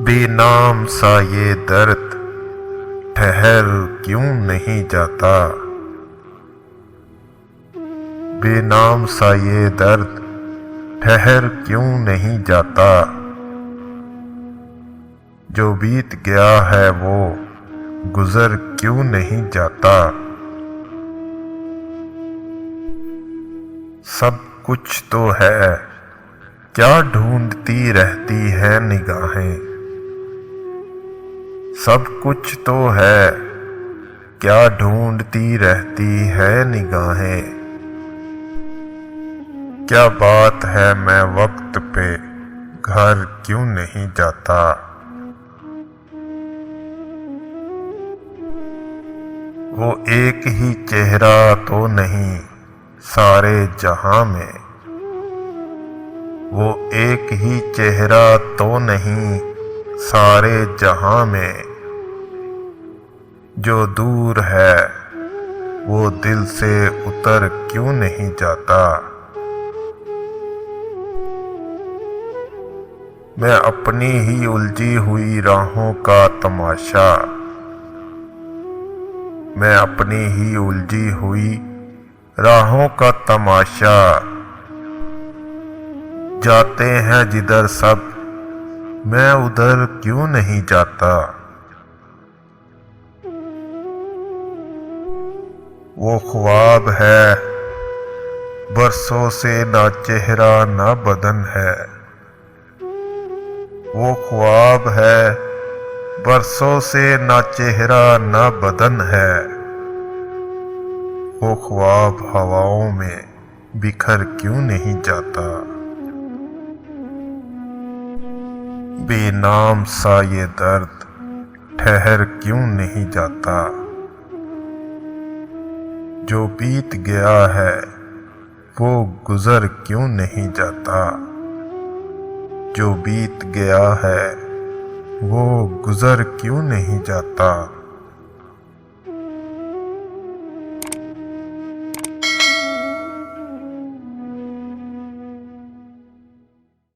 बेनाम सा ये दर्द ठहर क्यों नहीं जाता। बेनाम सा ये दर्द ठहर क्यों नहीं जाता। जो बीत गया है वो गुजर क्यों नहीं जाता। सब कुछ तो है, क्या ढूंढती रहती है निगाहें। सब कुछ तो है, क्या ढूंढती रहती है निगाहें। क्या बात है मैं वक्त पे घर क्यों नहीं जाता। वो एक ही चेहरा तो नहीं सारे जहां में। वो एक ही चेहरा तो नहीं सारे जहां में। जो दूर है वो दिल से उतर क्यों नहीं जाता। मैं अपनी ही उलझी हुई राहों का तमाशा। मैं अपनी ही उलझी हुई राहों का तमाशा। जाते हैं जिधर सब, मैं उधर क्यों नहीं जाता। वो ख्वाब है बरसों से ना चेहरा ना बदन है। वो ख्वाब है बरसों से ना चेहरा ना बदन है। वो ख्वाब हवाओं में बिखर क्यों नहीं जाता। बेनाम सा ये दर्द ठहर क्यों नहीं जाता। जो बीत गया है वो गुजर क्यों नहीं जाता। जो बीत गया है वो गुजर क्यों नहीं जाता।